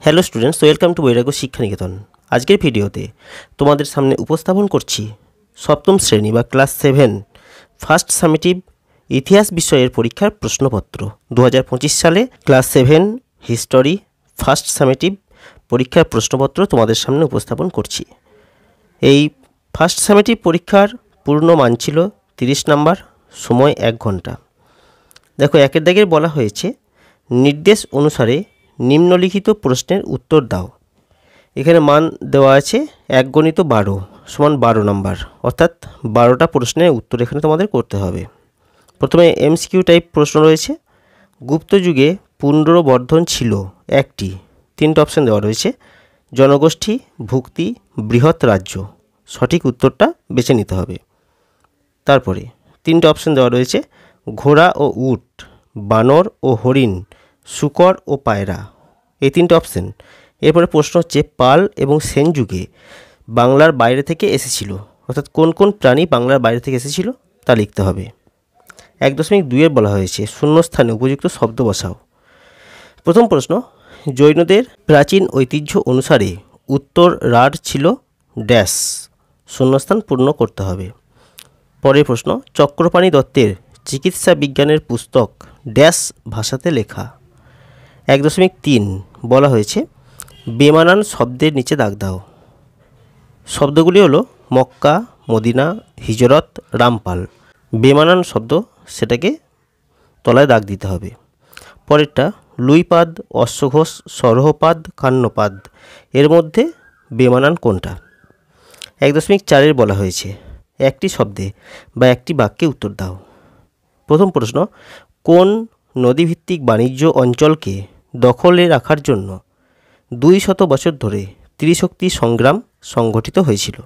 Hello students, welcome to বৈরাগ্য শিক্ষা নিকেতন। আজকের ভিডিওতে তোমাদের সামনে উপস্থাপন করছি সপ্তম শ্রেণী বা ক্লাস 7 ফার্স্ট সামেটিভ ইতিহাস বিষয়ের পরীক্ষার প্রশ্নপত্র। 2025 সালে ক্লাস 7 হিস্টোরি ফার্স্ট সামেটিভ পরীক্ষার প্রশ্নপত্র তোমাদের সামনে উপস্থাপন করছি। এই ফার্স্ট সামেটিভ পরীক্ষার পূর্ণ মান ছিল 30 নাম্বার, সময় 1 ঘন্টা। দেখো, একের দাগের বলা হয়েছে নির্দেশ অনুসারে নিম্নলিখিত প্রশ্নের উত্তর দাও। এখানে মান দেওয়া আছে 1 × 12 সমান 12 নাম্বার, অর্থাৎ 12টা প্রশ্নের উত্তর এখানে তোমাদের করতে হবে। প্রথমে এমসিকিউ টাইপ প্রশ্ন রয়েছে। গুপ্ত যুগে পুনর্বর্ধন ছিল একটি, 3টে অপশান দেওয়া রয়েছে, জনগোষ্ঠী, ভুক্তি, বৃহৎ রাজ্য। সঠিক উত্তরটা বেছে নিতে হবে। তারপরে 3টে অপশান দেওয়া রয়েছে, ঘোড়া ও উট, বানর ও হরিণ, শূকর ও পায়রা। এই 3টে অপশান। এরপরে প্রশ্ন হচ্ছে পাল এবং সেন যুগে বাংলার বাইরে থেকে এসেছিল, অর্থাৎ কোন কোন প্রাণী বাংলার বাইরে থেকে এসেছিল তা লিখতে হবে। 1.2 বলা হয়েছে শূন্যস্থানে উপযুক্ত শব্দ বসাও। প্রথম প্রশ্ন, জৈনদের প্রাচীন ঐতিহ্য অনুসারে উত্তর রাঢ় ছিল ড্যাশ, শূন্যস্থান পূর্ণ করতে হবে। পরের প্রশ্ন, চক্রপাণি দত্তের চিকিৎসা বিজ্ঞানের পুস্তক ড্যাশ ভাষাতে লেখা। 1.3 বলা হয়েছে বেমানান শব্দের নিচে দাগ দাও। শব্দগুলি হলো মক্কা, মদিনা, হিজরত, রামপাল। বেমানান শব্দ সেটাকে তলায় দাগ দিতে হবে। পরেরটা, লুইপাদ, অশ্বঘোষ, সরোহপাদ, কান্নপাদ, এর মধ্যে বেমানান কোনটা? 1.4 বলা হয়েছে একটি শব্দে বা একটি বাক্যে উত্তর দাও। প্রথম প্রশ্ন, কোন নদীভিত্তিক বাণিজ্য অঞ্চলকে দখলে রাখার জন্য 200 বছর ধরে ত্রিশক্তি সংগ্রাম সংগঠিত হয়েছিল?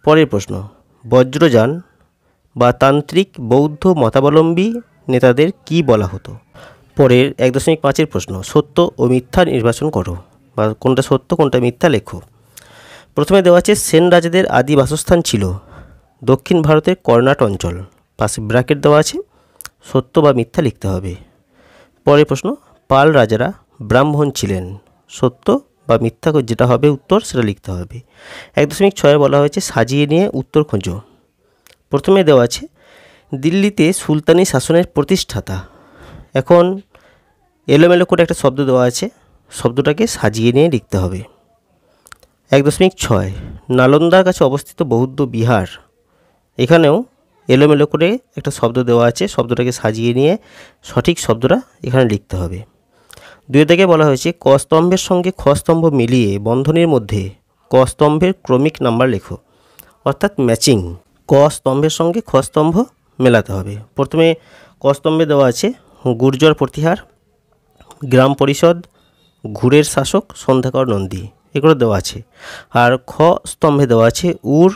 পরের প্রশ্ন, বজ্রযান বা তান্ত্রিক বৌদ্ধ মতাবলম্বী নেতাদের কি বলা হতো? পরের 1.5 প্রশ্ন, সত্য ও মিথ্যা নির্বাচন করো, বা কোনটা সত্য কোনটা মিথ্যা লেখো। প্রথমে দেওয়া আছে সেন রাজাদের আদি বাসস্থান ছিল দক্ষিণ ভারতের কর্ণাট অঞ্চল, পাশে ব্র্যাকেট দেওয়া আছে, সত্য বা মিথ্যা লিখতে হবে। পরের প্রশ্ন, পাল রাজারা ব্রাহ্মণ ছিলেন, সত্য বা মিথ্যা যেটা হবে উত্তর সেটা লিখতে হবে। 1.6 বলা হয়েছে সাজিয়ে নিয়ে উত্তর খোঁজো। প্রথমে দেওয়া আছে দিল্লিতে সুলতানি শাসনের প্রতিষ্ঠাতা। এখন এলোমেলো করে একটা শব্দ দেওয়া আছে, শব্দটাকে সাজিয়ে নিয়ে লিখতে হবে। 1.6 নালন্দার কাছে অবস্থিত বৌদ্ধ বিহার। এখানেও এলোমেলো করে একটা শব্দ দেওয়া আছে, শব্দটাকে সাজিয়ে নিয়ে সঠিক শব্দটা এখানে লিখতে হবে। 2 থেকে বলা হয়েছে ক স্তম্ভের সঙ্গে খ স্তম্ভ মিলিয়ে বন্ধনীর মধ্যে ক স্তম্ভের ক্রমিক নাম্বার লেখো, অর্থাৎ ম্যাচিং। ক স্তম্ভের সঙ্গে খ স্তম্ভ মেলাতে হবে। প্রথমে ক স্তম্ভে দেওয়া আছে গুর্জর প্রতিহার, গ্রাম পরিষদ, ঘুরের শাসক, সন্ধ্যাকর নন্দী, এগুলো দেওয়া আছে। আর খ স্তম্ভে দেওয়া আছে উর,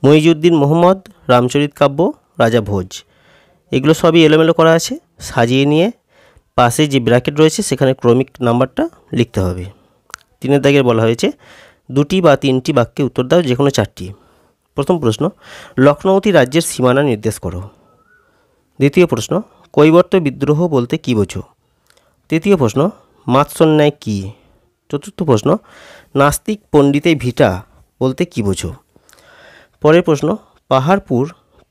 মইজুদ্দিন মোহাম্মদ, রামচরিত কাব্য, রাজা ভোজ। এগুলো সবই এলোমেলো করা আছে, সাজিয়ে নিয়ে পাশে যে ব্র্যাকেট রয়েছে সেখানে ক্রমিক নাম্বারটা লিখতে হবে। 3 দাগের বলা হয়েছে 2টি বা 3টি বাক্যে উত্তর দাও, যে কোনো 4টি। প্রথম প্রশ্ন, লখনৌতি রাজ্যের সীমানা নির্দেশ করো। দ্বিতীয় প্রশ্ন, কৈবর্ত বিদ্রোহ বলতে কী বোঝো? তৃতীয় প্রশ্ন, মাৎসন্যায় কী? চতুর্থ প্রশ্ন, নাস্তিক পণ্ডিতে ভিটা বলতে কী বোঝো? পরের প্রশ্ন, পাহাড়পুর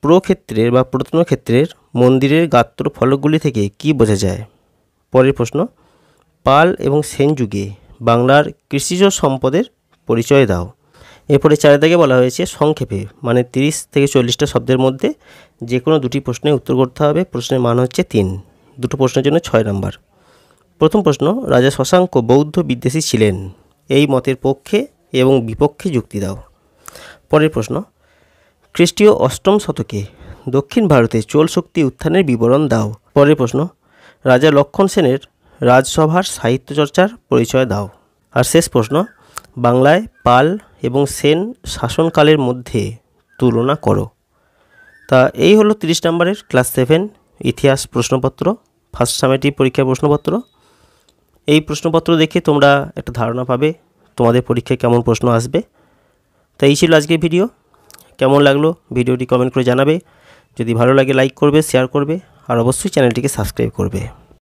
প্রক্ষেত্রের বা প্রত্নক্ষেত্রের মন্দিরের গাত্র ফলকগুলি থেকে কি বোঝা যায়? পরের প্রশ্ন, পাল এবং সেন যুগে বাংলার কৃষিজ সম্পদের পরিচয় দাও। এরপরে 4 দাগে বলা হয়েছে সংক্ষেপে মানে 30 থেকে 40টা শব্দের মধ্যে যে কোনো 2টি প্রশ্নের উত্তর করতে হবে। প্রশ্নের মান হচ্ছে 3, 2টো প্রশ্নের জন্য 6 নাম্বার। প্রথম প্রশ্ন, রাজা শশাঙ্ক বৌদ্ধ বিদ্বেষী ছিলেন, এই মতের পক্ষে এবং বিপক্ষে যুক্তি দাও। পরের প্রশ্ন, খ্রিস্টীয় 8ম শতকে দক্ষিণ ভারতে চোল শক্তি উত্থানের বিবরণ দাও। পরের প্রশ্ন, রাজা লক্ষণ সেনের রাজসভার সাহিত্যচর্চার পরিচয় দাও। আর শেষ প্রশ্ন, বাংলায় পাল এবং সেন শাসনকালের মধ্যে তুলনা করো। তা এই হলো 30 নম্বরের ক্লাস 7 ইতিহাস প্রশ্নপত্র, ফার্স্ট সামেটিভ পরীক্ষার প্রশ্নপত্র। এই প্রশ্নপত্র দেখে তোমরা একটা ধারণা পাবে তোমাদের পরীক্ষায় কেমন প্রশ্ন আসবে। তো এই ছিল আজকের ভিডিও। কেমন লাগলো ভিডিওটি কমেন্ট করে জানাবে। যদি ভালো লাগে লাইক করবে, শেয়ার করবে, আর অবশ্যই চ্যানেলটিকে সাবস্ক্রাইব করবে।